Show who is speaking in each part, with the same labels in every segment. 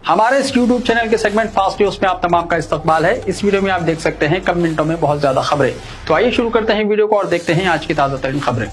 Speaker 1: हमारे इस YouTube channel के सेगमेंट फास्ट न्यूज में आप तमाम का इस्तकबाल है। इस वीडियो में आप देख सकते हैं कम मिनटों में बहुत ज्यादा खबरें। तो आइए शुरू करते हैं वीडियो को और देखते हैं आज की ताजा तरीन खबरें।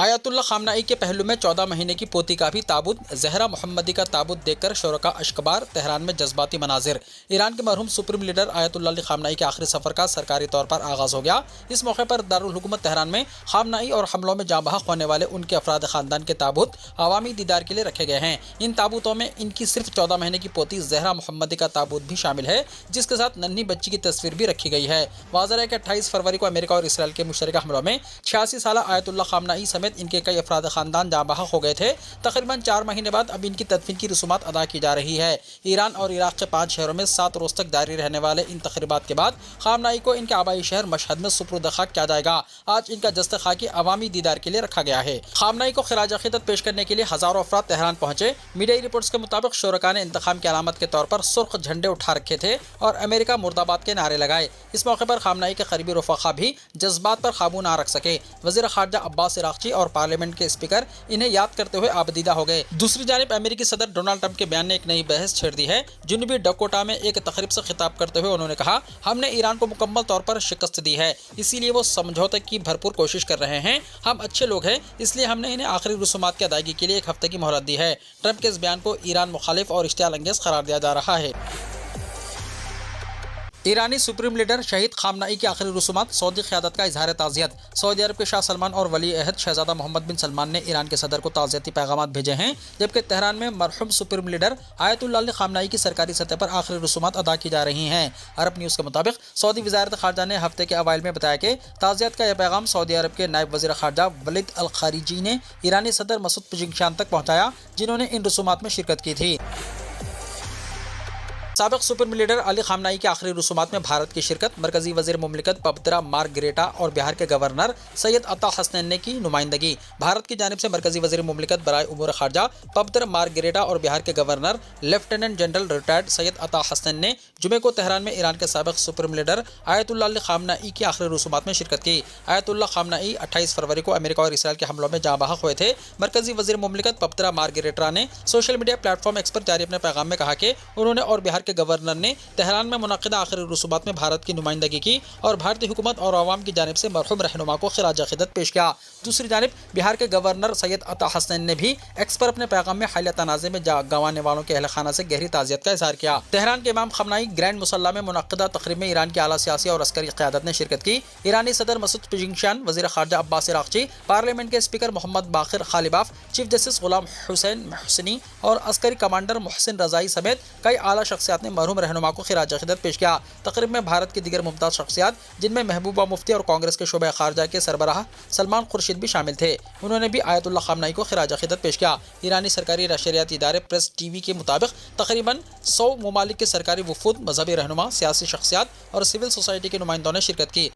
Speaker 2: आयतुल्ला खामनाई के पहलू में 14 महीने की पोती का भी ताबूत, जहरा मोहम्मदी का ताबूत देखकर शोरका अश्कबार, तेहरान में जज्बाती मनाजिर। ईरान के मरहूम सुप्रीम लीडर आयतुल्ला अली खामनाई के आखिरी सफर का सरकारी तौर पर आगाज हो गया। इस मौके पर दारुल हुकूमत तेहरान में खामनाई और हमलों में जाँ बहक होने वाले उनके अफराद खानदान के ताबूत अवामी दीदार के लिए रखे गए हैं। इन ताबूतों में इनकी सिर्फ 14 महीने की पोती जहरा मोहम्मदी का ताबूत भी शामिल है, जिसके साथ नन्ही बच्ची की तस्वीर भी रखी गई है। वाज़ेह है कि 28 फरवरी को अमेरिका और इसराइल के मुश्तरका हमलों में 86 साल आयतुल्ला खामनाई समेत इनके कई अफराद खानदान जाँ बहक हो गए थे। तकरीबन 4 महीने बाद अब इनकी तदफीन की रसूमात अदा की जा रही है। ईरान और इराक के 5 शहरों में 7 रोज तक जारी रहने वाले इन तकरीबात के बाद खामनाई को इनके आबाई शहर मशहद में सुपुर्द खाक किया जाएगा। आज इनका जस्ते खाकी अवामी दीदार के लिए रखा गया है। खामनाई को खिराज अकीदत पेश करने के लिए हजारों अफराद तेहरान पहुंचे। मीडियाई रिपोर्ट्स के मुताबिक शोरका ने इंतखाम की अलामत के तौर पर सुर्ख झंडे उठा रखे थे और अमेरिका मुर्दाबाद के नारे लगाए। इस मौके पर खामनाई के करीबी रफाका भी जज्बात पर काबू ना रख सके। वज़ीर खारजा अब्बास इराक़ची और पार्लियामेंट के स्पीकर इन्हें याद करते हुए आबदीदा हो गए। दूसरी जानिब अमेरिकी सदर डोनाल्ड ट्रंप के बयान ने एक नई बहस छेड़ दी है। जुनूबी डकोटा में एक तकरीब से खिताब करते हुए उन्होंने कहा, हमने ईरान को मुकम्मल तौर पर शिकस्त दी है, इसीलिए वो समझौते की भरपूर कोशिश कर रहे हैं। हम अच्छे लोग हैं, इसलिए हमने इन्हें आखिरी रसूमात की अदायगी के लिए 1 हफ्ते की मोहलत दी है। ट्रंप के इस बयान को ईरान मुखालिफ और इश्तियाल अंगेज करार दिया जा रहा है। ईरानी सुप्रीम लीडर शहीद खामनाई की आखिरी रसूमात, सऊदी क़यादत का इजहार ताज़ियत। सऊदी अरब के शाह सलमान और वली अहद शहजादा मोहम्मद बिन सलमान ने ईरान के सदर को ताज़ियती पैगाम भेजे हैं, जबकि तेहरान में मरहूम supreme leader Ayatollah Ali Khamenei की सरकारी सतह पर आखिरी रसूमात अदा की जा रही हैं। अरब न्यूज़ के मुताबिक सऊदी वज़ारत ख़ारजा ने हफ्ते के अवाइल में बताया कि ताज़ियत का यह पैगाम सऊदी अरब के नायब वज़ीर ख़ारजा वलीद अल खारिजी ने ईरानी सदर मसूद पेज़ेश्कियान तक पहुँचाया, जिन्होंने इन रसूमात में शिरकत की थी। साबिक़ सुप्रीम लीडर अली खामनाई की आखिरी रसूमात में भारत की शिरकत, मरकजी वज़ीर मुमलिकत पबदरा मार्गरेटा और बिहार के गवर्नर सैयद अता हसनैन ने की नुमाइंदगी। भारत की जानिब से मरकजी वज़ीर मुमलिकत बराए उमूर खारजा पबदरा मार्गरेटा और बिहार के governor lieutenant general retired Syed Ata Hasnain ने जुमे को तेहरान में ईरान के साबिक़ supreme leader Ayatollah Ali Khamenei की आखिरी रसूमात में शिरकत की। आयतुल्ला खामनाई 28 फरवरी को अमेरिका और इसराइल के हमलों में जाँ बहक हुए थे। मरकजी वज़ीर मुमलिकत पबदरा मार्गरेटा ने सोशल मीडिया प्लेटफॉर्म एक्स पर जारी अपने पैगाम में कहा कि उन्होंने और बिहार के गवर्नर ने तेहरान में मुनक़िदा आखिरी रसूमात में भारत की नुमाइंदगी की और भारतीय हुकूमत और अवाम की जानिब से मरहूम रहनुमा को खिराज अक़ीदत पेश किया। दूसरी जानिब बिहार के गवर्नर सैयद अता हसनैन ने भी एक्स पर अपने पैगाम में हालिया तनाज़े में गंवाने वालों के अहल खाना से गहरी ताज़ियत का इज़हार किया। तेहरान के इमाम खमनाई ग्रैंड मुसल्ला में मुनक़िदा तक़रीब में ईरान की आला सियासी और अस्करी क़यादत ने शिरकत की। ईरानी सदर मसूद पेज़ेश्कियान, वज़ीर ख़ारजा अब्बास इराक़ची, पार्लियामेंट के speaker Mohammad Bagher Ghalibaf, chief justice Gholam Hossein Mohseni और अस्करी कमांडर मोहसिन रज़ाई समेत कई आला शख्सियात ने मरहूम रहनुमा को खिराज अक़ीदत पेश किया। तक़रीब में भारत की दीगर मुमताज़ शख्सियात, जिनमें महबूबा मुफ्ती और कांग्रेस के शोबे खारजा के सरबराह सलमान खुर्शीद भी शामिल थे, उन्होंने भी आयतुल्ला खामनाई को खिराज अक़ीदत पेश किया। ईरानी सरकारी नशरियाती इदारे प्रेस टीवी के मुताबिक तकरीबन 100 ममालिक के सरकारी वफूद, मजहबी रहनुमा, सियासी शख्सियात और सिविल सोसाइटी के नुमाइंदों ने शिरकत की।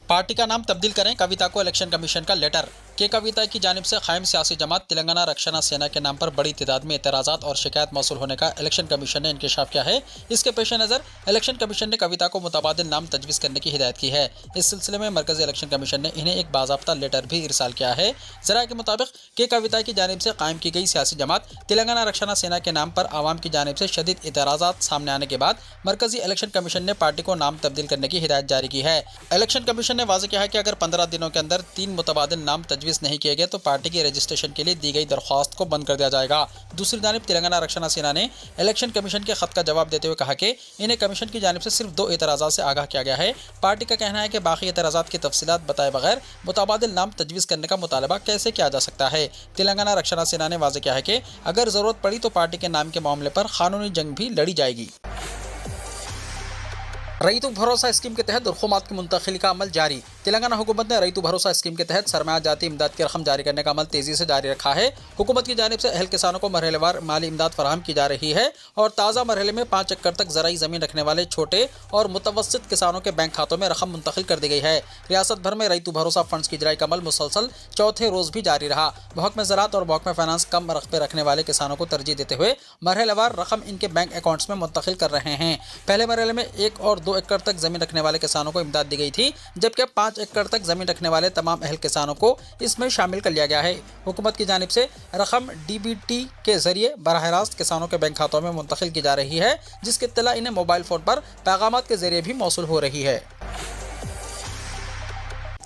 Speaker 2: पार्टी का नाम तब्दील करें, कविता को इलेक्शन कमीशन का लेटर। के कविता की जानिब से कायम सियासी जमात तेलंगाना रक्षणा सेना के नाम पर बड़ी तादाद में एतराज़ात और शिकायत मौसूल होने का इलेक्शन कमीशन ने इंकशाफ किया है। इसके पेश नज़र इलेक्शन कमीशन ने कविता को मुतबादिल नाम तजवीज़ करने की हिदायत की है। इस सिलसिले में मरकज़ी इलेक्शन कमीशन ने इन्हें एक बाज़ाब्ता लेटर भी इरसाल किया है। ज़रा के मुताबिक के कविता की जानिब से कायम की गई सियासी जमात तेलंगाना रक्षणा सेना के नाम पर आवाम की जानिब से शदीद एतराज़ात सामने आने के बाद मरकज़ी इलेक्शन कमीशन ने पार्टी को नाम तब्दील करने की हिदायत जारी की है। इलेक्शन कमीशन ने वाज़ेह किया है कि अगर 15 दिनों के अंदर 3 मुतबादिल नाम तजवीज़ नहीं किए गए तो पार्टी की रजिस्ट्रेशन के लिए दी गई दरख्वास्त को बंद कर दिया जाएगा। दूसरी जानिब तेलंगाना रक्षणा सेना ने इलेक्शन कमीशन के खत का जवाब देते हुए कहा कि इन्हें कमीशन की जानिब से सिर्फ 2 एतराज़ात से आगाह किया गया है। पार्टी का कहना है कि बाकी एतराज़ात की तफसीलात बताए बगैर मुतबादिल नाम तजवीज़ करने का मुतालबा कैसे किया जा सकता है। तेलंगाना रक्षणा सेना ने वाज़ेह किया है कि अगर ज़रूरत पड़ी तो पार्टी के नाम के मामले पर कानूनी जंग भी लड़ी जाएगी। रईतु भरोसा स्कीम के तहत रकूमात की मुंतकिली का अमल जारी। तेलंगाना हुकूमत ने रईतु भरोसा स्कीम के तहत सरमाया जाती इमदाद की रकम जारी करने का अमल तेज़ी से जारी रखा है। हुकूमत की जानिब से अहल किसानों को मरहलेवार माली इमदाद फराहम की जा रही है और ताज़ा मरहले में 5 एकड़ तक ज़राई ज़मीन रखने वाले छोटे और मुतवस्सित किसानों के बैंक खातों में रकम मुंतकिल कर दी गई है। रियासत भर में रईतु भरोसा फंड्स की इजराई का अमल मुसलसल चौथे रोज़ भी जारी रहा। महकमा ज़राअत और महकमा फाइनेंस कम रकबे रखने वाले किसानों को तरजीह देते हुए मरहलेवार रकम इनके बैंक अकाउंट्स में मुंतकिल कर रहे हैं। पहले मरहले में 1 और 2 एकड़ तक ज़मीन रखने वाले किसानों को इमदाद दी गई थी, जबकि 5 5 एकड़ तक जमीन रखने वाले तमाम अहल किसानों को इसमें शामिल कर लिया गया है। हुकूमत की जानिब से रकम DBT के जरिए बराह रास्त किसानों के बैंक खातों में मुंतकिल की जा रही है, जिसकी इत्तला इन्हें मोबाइल फ़ोन पर पैगामात के जरिए भी मौसूल हो रही है।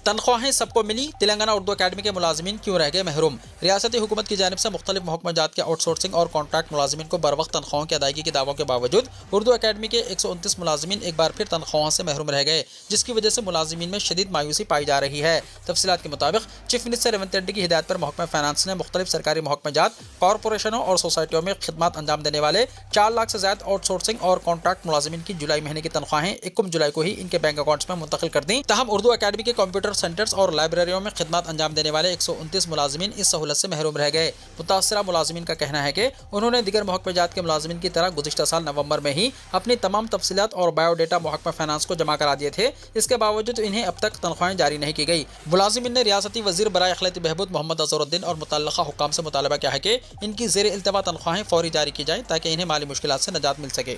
Speaker 2: तनख्वाहें सबको मिली, तेलंगाना उर्दू अकेडमी के मुलाजिमीन क्यों रह गए महरूम। रियासती हुकूमत की जानिब से मुख्तलिफ महकमा जात के आउटसोर्सिंग और कॉन्ट्रैक्ट मुलाजिमीन को बरवक्त तनख्वाहों की अदायगी के दावों के बावजूद उर्दू अकेडमी के 129 मुलाजिमीन एक बार फिर तनख्वाहों से महरूम रह गए, जिसकी वजह से मुलाजिमीन में शदीद मायूसी पाई जा रही है। तफसीलात के मुताबिक चीफ मिनिस्टर रेवंत रेड्डी की हिदायत पर महकमा फाइनेंस ने मुख्तलिफ सरकारी महकमा जात, कॉरपोरेशनों और सोसाइटियों में खिदमत अंजाम देने वाले 4 लाख से ज्यादा आउटसोर्सिंग और कॉन्ट्रैक्ट मुलाजिमीन की जुलाई महीने की तनख्वाहें 21 जुलाई को ही इनके बैंक अकाउंट्स में मुंतकिल कर दी। तहम उर्दू अकेडमी के कंप्यूटर सेंटर्स और लाइब्रेरियों में खिदमत अंजाम देने वाले 129 मुलाजिमीन इस सहूलत से महरूम रह गए। मुतासरा मुलाजिमीन का कहना है कि उन्होंने दिगर महकमा जात के मुलाजिमीन की तरह गुज़िश्ता साल नवंबर में ही अपनी तमाम तफसीलात और बायोडेटा महकमा फाइनेंस को जमा करा दिए थे। इसके बावजूद इन्हें अब तक तनख्वाहें जारी नहीं की गई। मुलाजिमीन ने रियासती वजीर बराए अखलाती बहबूद मोहम्मद अजहरुद्दीन और मुतल्लका हुक्काम से मुतालबा किया है कि इनकी ज़ेर इल्तवा तनख्वाहें फौरी जारी की जाएं ताकि इन्हें माली मुश्किलात से निजात मिल सके।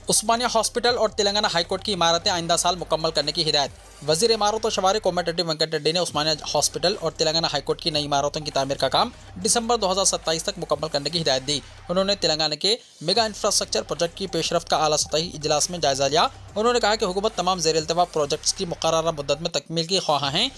Speaker 2: उस्मानिया हॉस्पिटल और तेलंगाना हाईकोर्ट की इमारतें आइंदा साल मुकम्मल करने की हिदायत। वजीर इमारत और शवारी कोमटिरेड्डी वेंकट रेड्डी ने उस्मानिया हॉस्पिटल और तेलंगाना हाईकोर्ट की नई इमारतों की तामीर का काम दिसंबर 2027 तक मुकम्मल करने की हिदायत दी। उन्होंने तेलंगाना के मेगा इंफ्रास्ट्रक्चर प्रोजेक्ट की पेशरफ्त का आला सतही इजलास में जायजा लिया। उन्होंने कहा कि हुकूमत तमाम ज़ेर इल्तवा प्रोजेक्ट्स की मुकर्ररा मुद्दत में तकमील की ख्वाह हैं।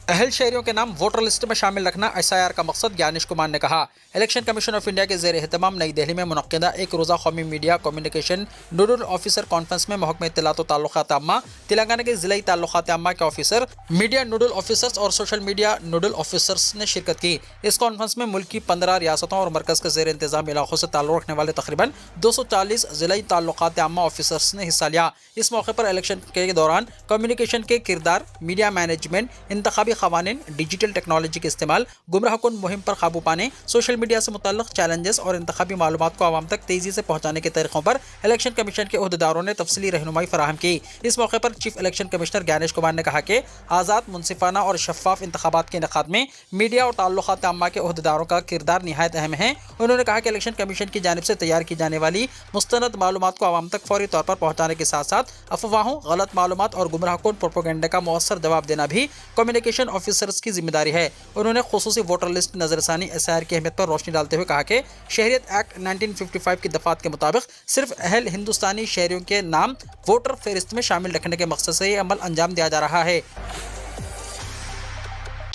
Speaker 2: अहल शहरियों के नाम वोटर लिस्ट में शामिल रखना SIR का मकसद, ज्ञानेश कुमार ने कहा। इलेक्शन कमीशन ऑफ इंडिया के ज़ेर एहतमाम नई दिल्ली में मुनक्किदा एक रोज़ा कौमी media communication nodal officer conference में महकमा इत्तलात व ताल्लुकात आम्मा, तेलंगाना के ज़िलाई ताल्लुकात आम्मा के ऑफिसर, मीडिया नोडल ऑफिसर्स और सोशल मीडिया नोडल ऑफिसर्स ने शिरकत की। इस कॉन्फ्रेंस में मुल्क की 15 रियासतों और मरकज़ के ज़ेर इंतज़ाम इलाकों से ताल्लुक़ रखने वाले तकरीबन 240 ज़िलाई ताल्लुकात आम्मा ऑफिसर्स ने हिस्सा लिया। इस मौके पर इलेक्शन के दौरान कम्युनिकेशन के किरदार, मीडिया मैनेजमेंट, इंतखाबी क़वानीन, डिजिटल टेक्नोलॉजी के इस्तेमाल, गुमराहकुन मुहिम पर काबू पाने, सोशल मीडिया से मुतल्लिक़ चैलेंजेस और इंतखाबी मालूमात को आवाम तक तेज़ी से पहुँचाने के तरीक़ों पर इलेक्शन कमीशन के अहदेदारों ने तफसीली रहनुमाई फराहम की। इस मौके पर chief election commissioner Gyanesh Kumar ने कहा कि आज़ाद, मुनसिफाना और शफ़ाफ इंतखाबात के इनेकाद में मीडिया और ताल्लुकात आम्मा के अहदेदारों का किरदार निहायत अहम है। उन्होंने कहा कि इलेक्शन कमीशन की जानिब से तैयार की जाने वाली मुस्तनद मालूमात को आवाम तक फौरी तौर पर पहुँचाने के साथ साथ अफवाहों, गलत मालूमात और गुमराहकुन प्रोपेगेंडा का मौसर जवाब देना भी कम्युनिकेशन ऑफिसर्स की जिम्मेदारी है। उन्होंने खुसूसी वोटर लिस्ट नजरसानी SIR की अहमियत पर रोशनी डालते हुए कहा कि शहरियत एक्ट 1955 की दफात के मुताबिक सिर्फ अहल हिंदुस्तानी शहरियों के नाम वोटर फहरिस्त में शामिल रखने के मकसद से ये अमल अंजाम दिया जा रहा है।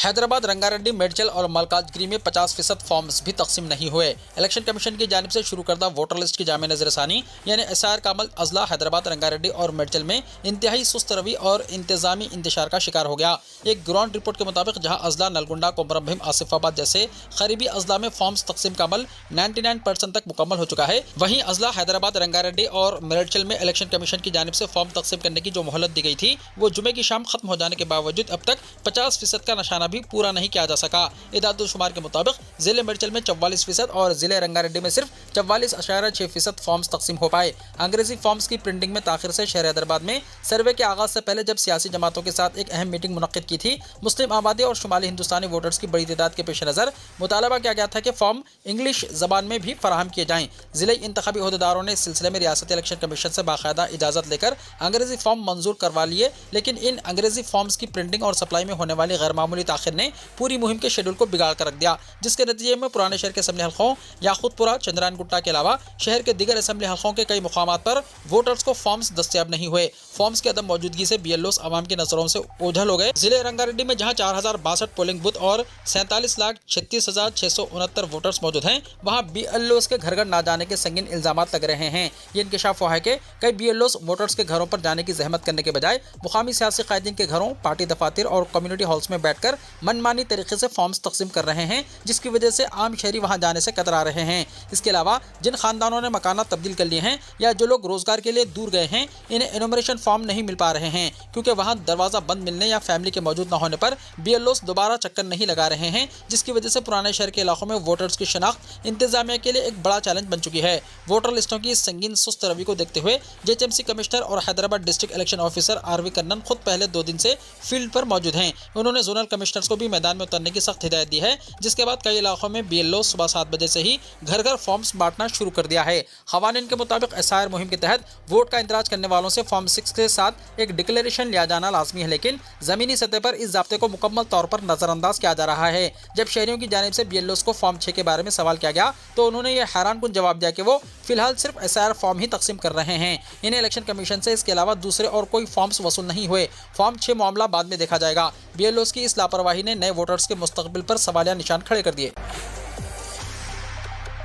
Speaker 2: हैदराबाद, रंगारेड्डी, मेडचल और मलकाजगिरी में 50% फॉर्म्स भी तकसीम नहीं हुए। इलेक्शन कमीशन की जानिब से शुरू करदा वोटर लिस्ट की जामे नजरसानी यानी SIR का अमल अजला, हैदराबाद, रंगारेड्डी और मेडचल में इंतहाई सुस्त रवि और इंतजामी इंतशार का शिकार हो गया। एक ग्राउंड रिपोर्ट के मुताबिक जहां अजला, नलगुंडा, कोमरभीम, आसिफाबाद जैसे करीबी अजला में फॉर्म्स तकसीम का अमल 99% तक मुकम्मल हो चुका है, वहीं अजला, हैदराबाद, रंगारेड्डी और मेडचल में इलेक्शन कमीशन की जानिब से फॉर्म तकसीम करने की जो मोहलत दी गई थी वो जुमे की शाम खत्म हो जाने के बावजूद अब तक 50% का निशाना भी पूरा नहीं किया जा सका। इदादुल-शुमार के मुताबिक जिले मेडचल में 44% और जिले रंगारेड्डी में सिर्फ 44.6% फॉर्म्स तकसीम हो पाए। अंग्रेजी फॉर्म्स की प्रिंटिंग में ताखिर से शहर हैदराबाद में सर्वे के आगाज से पहले जब सियासी जमातों के साथ एक अहम मीटिंग मुनक्किद की थी, मुस्लिम आबादी और शुमाली हिंदुस्तानी वोटर्स की बड़ी तादाद के पेश नज़र मुतालबा किया गया था कि फॉर्म इंग्लिश जबान में भी फराहम किए जाएँ। जिले इंतखाबी अहदेदारों ने इस सिलसिले में रियासती इलेक्शन कमीशन से बाकायदा इजाज़त लेकर अंग्रेजी फॉर्म मंजूर करवा लिए, लेकिन इन अंग्रेजी फॉर्म्स की प्रिंटिंग और सप्लाई में होने वाली गैर मामूली ताखिर ने पूरी मुहिम के शेड्यूल को बिगाड़ कर रख दिया, जिसके नतीजे में पुराने शहर के असम्बली हल्कों याकूतपुरा, चंद्रायन गुट्टा के अलावा शहर के दिगर असम्बली हल्कों के कई मुकामात पर वोटर्स को फॉर्म्स दस्तयाब नहीं हुए। फॉर्म्स की अदम मौजूदगी से BLOs आवाम की नजरों से ओझल हो गए। जिले रंगारेड्डी में जहां 4062 पोलिंग बूथ और 47,36,669 वोटर्स मौजूद हैं, वहां BLOs के घर घर ना जाने के संगीन इल्जामात लग रहे हैं। ये इंकशाफ हुआ है कि कई BLOs वोटर्स के घरों पर जाने की जहमत करने के बजाय मुकामी सियासी कायदीन के घरों, पार्टी दफातर और कम्युनिटी हॉल्स में बैठकर मनमानी तरीके से फॉर्म्स तकसीम कर रहे हैं, जिसकी वजह से आम शहरी वहां जाने से कतरा रहे हैं। इसके अलावा जिन खानदानों ने मकाना तब्दील कर लिए हैं या जो लोग रोजगार के लिए दूर गए हैं, इन्हें एनुमरेशन फॉर्म नहीं मिल पा रहे हैं, क्योंकि वहां दरवाजा बंद मिलने या फैमिली के मौजूद न होने पर BLOs दोबारा चक्कर नहीं लगा रहे हैं, जिसकी वजह से पुराने शहर के इलाकों में वोटर्स की शनाख्त इंतजामिया के लिए एक बड़ा चैलेंज बन चुकी है। वोटर लिस्टों की संगीन सुस्त रवि को देखते हुए JHMC कमिश्नर और Hyderabad district election officer RV Kannan खुद पहले 2 दिन से फील्ड पर मौजूद हैं। उन्होंने जोनल कमिश्नर कमिश्नर्स को भी मैदान में उतरने की सख्त हिदायत दी है, जिसके बाद कई इलाकों में BLO सुबह 7 बजे से ही घर घर फॉर्म्स बांटना शुरू कर दिया है। खवानीन के मुताबिक SIR मुहिम के तहत वोट का इंतराज करने वालों से फॉर्म 6 के साथ एक डिक्लेरेशन लिया जाना लाजमी है, लेकिन जमीनी सतह पर इस ज़ाब्ते को मुकम्मल तौर पर नजरअंदाज किया जा रहा है। जब शहरियों की जानिब से BLOs को फॉर्म 6 के बारे में सवाल किया गया तो उन्होंने ये हैरानकुन जवाब दिया कि वो फिलहाल सिर्फ SIR फॉर्म ही तकसीम कर रहे हैं। इन्हें इलेक्शन कमीशन से इसके अलावा दूसरे और कोई फॉर्म्स वसूल नहीं हुए। फॉर्म 6 मामला बाद में देखा जाएगा। BLOs की इस लापरवाही ने नए वोटर्स के मुस्तकबिल पर सवालिया निशान खड़े कर दिए।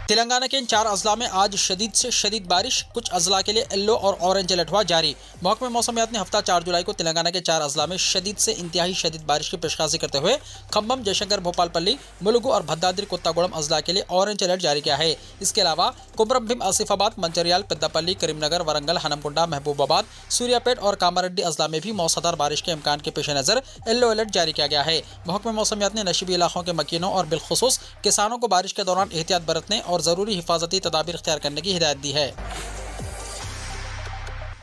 Speaker 2: तेलंगाना के इन 4 अजला में आज शदीद से शदीद बारिश, कुछ अजला के लिए येलो और ऑरेंज अलर्ट हुआ जारी। महकमे मौसमियात ने हफ्ता 4 जुलाई को तेलंगाना के 4 अजला में शदीद से इंतहाई शदीद बारिश की पेशकाजी करते हुए खम्बम, जयशंकर, भोपालपल्ली, मुलुगु और भद्दाद्री कोत्तागुड़म अजला के लिए ऑरेंज अलर्ट जारी किया है। इसके अलावा कुमरम भीम, आसिफाबाद, मंचरियाल, पेद्दापल्ली, करीमनगर, वरंगल, हनमकुंडा, महबूबाबाद, सूर्यापेट और कामारेड्डी अजला में भी मौसलाधार बारिश के इम्कान के पेश नज़र येलो अलर्ट जारी किया गया है। महकमे मौसमियात ने नशीबी इलाकों के मकीनों और बिलखुसूस किसानों को बारिश के दौरान एहतियात बरतने और ज़रूरी हिफाजती तदाबीर इख्तियार करने की हिदायत दी है।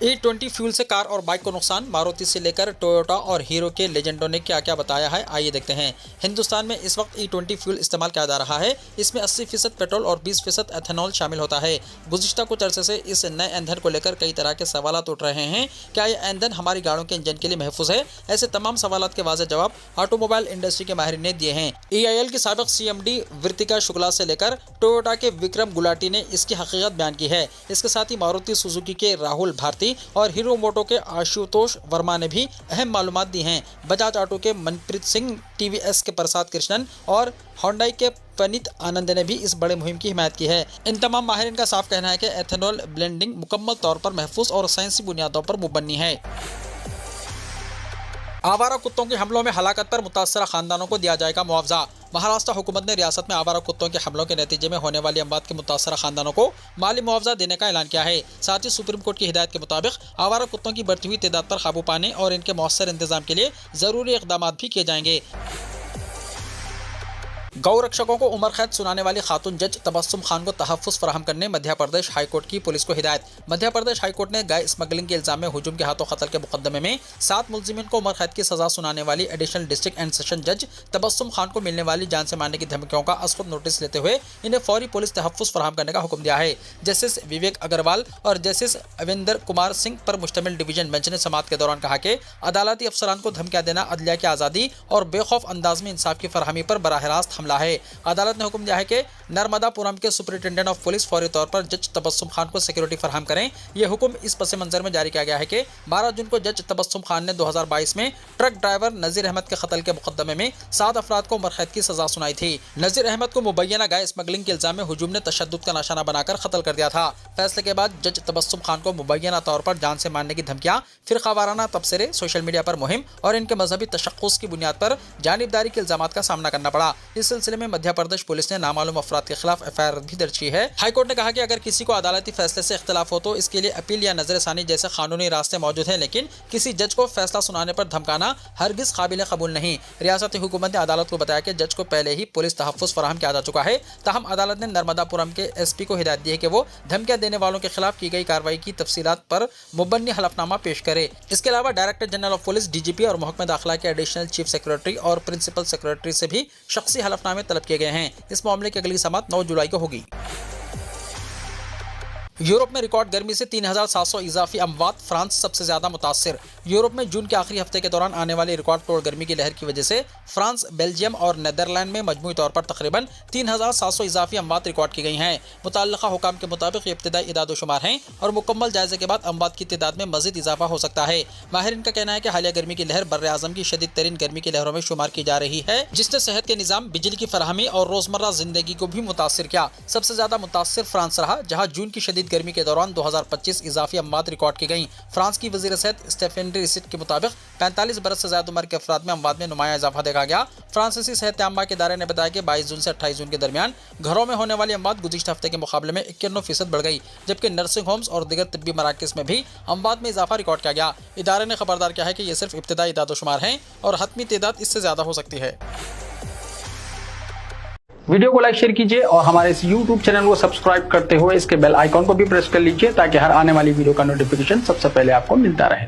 Speaker 2: E20 फ्यूल से कार और बाइक को नुकसान, मारुति से लेकर टोयोटा और हीरो के लेजेंडों ने क्या क्या बताया है, आइए देखते हैं। हिंदुस्तान में इस वक्त E20 फ्यूल इस्तेमाल किया जा रहा है। इसमें 80% पेट्रोल और 20% एथेनॉल शामिल होता है। गुज़िश्ता कुछ अरसे से इस नए ईंधन को लेकर कई तरह के सवाल उठ रहे हैं। क्या यह ईंधन हमारी गाड़ियों के इंजन के लिए महफूज है? ऐसे तमाम सवालात के वाज़ेह जवाब ऑटोमोबाइल इंडस्ट्री के माहिरीन ने दिए हैं। EIL की साबिक CMD वृतिका शुक्ला से लेकर टोयोटा के विक्रम गुलाटी ने इसकी हकीकत बयान की है। इसके साथ ही मारुति सुजुकी के राहुल भारती और हीरो मोटो के आशुतोष वर्मा ने भी अहम मालूमात दी हैं। बजाज ऑटो के मनप्रीत सिंह, TVS के प्रसाद कृष्णन और होंडाई के पनीत आनंद ने भी इस बड़े मुहिम की हिमायत की है। इन तमाम माहिरीन का साफ कहना है कि एथेनॉल ब्लेंडिंग मुकम्मल तौर पर महफूज और साइंसी बुनियादों पर मुबन्नी है। आवारा कुत्तों के हमलों में हलाकत पर मुतासरा खानदानों को दिया जाएगा मुआवजा। महाराष्ट्र हुकूमत ने रियासत में आवारा कुत्तों के हमलों के नतीजे में होने वाली अमवात के मुतासरा खानदानों को माली मुआवजा देने का ऐलान किया है। साथ ही सुप्रीम कोर्ट की हिदायत के मुताबिक आवारा कुत्तों की बढ़ती हुई तादाद पर काबू पाने और इनके मौसर इंतजाम के लिए ज़रूरी इक़दाम भी किए जाएंगे। गौ रक्षकों को उम्र कैद सुनाने वाली खातून जज तबस्सुम खान को तहफ़्फ़ुज़ फराहम करने मध्य प्रदेश हाईकोर्ट की पुलिस को हिदायत। मध्य प्रदेश हाईकोर्ट ने गाय स्मगलिंग के इल्ज़ाम में हुजूम के हाथों कत्ल के मुकदमे में 7 मुलजिमीन को उम्र कैद की सज़ा सुनाने वाली एडिशनल डिस्ट्रिक्ट एंड सेशन जज तबस्सुम खान को मिलने वाली जान से मारने की धमकियों का असखुद नोटिस लेते हुए इन्हें फौरी पुलिस तहफ़्फ़ुज़ फराहम करने का हुक्म दिया है। जस्टिस विवेक अग्रवाल और जस्टिस अविंदर कुमार सिंह पर मुश्तमिल डिवीजन बेंच ने समाअत के दौरान कहा कि अदालती अफसरान को धमकियां देना अदलिया की आज़ादी और बेखौफ अंदाज में इंसाफ की फरहमी पर बराह रास्त हमला है। अदालत ने हुक्म दिया है कि नर्मदापुरम के सुपरिटेंडेंट ऑफ पुलिस फौरी तौर पर जज तबस्सुम खान को सिक्योरिटी फराहम करें। यह हुक्म इस पस मंजर में जारी किया गया है कि 12 जून को जज तबस्सुम खान ने 2022 में ट्रक ड्राइवर नज़ीर अहमद के कत्ल के मुकदमे में 7 अफराद को उम्र कैद की सजा सुनाई थी। नज़ीर अहमद को मुबैना गाय स्मगलिंग के इल्जाम में हुजूम ने तशद्दुद का निशाना बनाकर कत्ल कर दिया था। फैसले के बाद जज तबस्सुम खान को मुबैना तौर पर जान से मारने की धमकियां, फिरकावाराना तबसरे, सोशल मीडिया पर मुहिम और इनके मजहबी तशख्खुस की बुनियाद पर जानिबदारी के इल्जामात का सामना करना पड़ा। इस सिलसिले में मध्य प्रदेश पुलिस ने नामालूम अफराद के खिलाफ FIR भी दर्ज की है। हाईकोर्ट ने कहा कि अगर किसी को अदालती फैसले से इख्तिलाफ हो तो इसके लिए अपील या नजरसानी जैसे कानूनी रास्ते मौजूद हैं, लेकिन किसी जज को फैसला सुनाने पर धमकाना हरगिज काबिल कबूल नहीं। रियासती हुकूमत ने अदालत को बताया कि जज को पहले ही पुलिस तहफ़्फ़ुज़ फराहम किया जा चुका है। ताहम अदालत ने नर्मदापुरम के SP को हिदायत दी है कि वो धमकियां देने वालों के खिलाफ की गई कार्रवाई की तफसीलात पर मुबन्नी हलफनामा पेश करे। इसके अलावा director general of police DGP और महकमा दाखिला के एडिशनल चीफ सेक्रेटरी और प्रिंसिपल सेक्रेटरी से भी शख्सी हलफनामे तलब किए गए हैं। इस मामले की अगली समाअत 9 जुलाई को होगी। यूरोप में रिकॉर्ड गर्मी से 3700 इजाफी अमवात, फ्रांस सबसे ज्यादा मुतासिर। यूरोप में जून के आखिरी हफ्ते के दौरान आने वाली रिकॉर्ड तोड़ गर्मी की लहर की वजह से फ्रांस, बेल्जियम और नीदरलैंड में मजमूई तौर पर तकरीबन 3700 इजाफी अमवात रिकॉर्ड की गई हैं। मुतल्लिका हुकाम के मुताबिक ये इब्तिदाई इदाद-ओ-शुमार हैं और मुकम्मल जायजे के बाद अमवात की तादाद में मजीद इजाफा हो सकता है। माहिरीन का कहना है कि हालिया गर्मी की लहर बर्रे आज़म की शदीद तरीन गर्मी की लहरों में शुमार की जा रही है, जिसने सेहत के निज़ाम, बिजली की फराहमी और रोजमर्रा जिंदगी को भी मुतासिर किया। सबसे ज्यादा मुतासिर फ्रांस रहा, जहाँ जून की शदीद गर्मी के दौरान 2025 इजाफी अमवात रिकॉर्ड की गई। फ्रांस की वज़ीर सेहत स्टेफेन रिसिट के मुताबिक 45 बरस से ज्यादा उम्र के अफराद में अमवात में नुमाया इजाफा देखा गया। फ्रांसीसी सेहत आम्मा के इदारे ने बताया कि 22 जून से 28 जून के दरमियान घरों में होने वाली अमवात गुज़िश्ता हफ्ते के मुकाबले में 91% बढ़ गई, जबकि नर्सिंग होम्स और दीगर तिब्बी मराकज़ में भी अमवात में इजाफा रिकॉर्ड किया गया। इदारे ने खबरदार किया है कि ये सिर्फ इब्तिदाई इदाद-ओ-शुमार हैं और हतमी तादाद इससे ज्यादा हो सकती है।
Speaker 1: वीडियो को लाइक शेयर कीजिए और हमारे इस YouTube चैनल को सब्सक्राइब करते हुए इसके बेल आइकॉन को भी प्रेस कर लीजिए ताकि हर आने वाली वीडियो का नोटिफिकेशन सबसे पहले आपको मिलता रहे।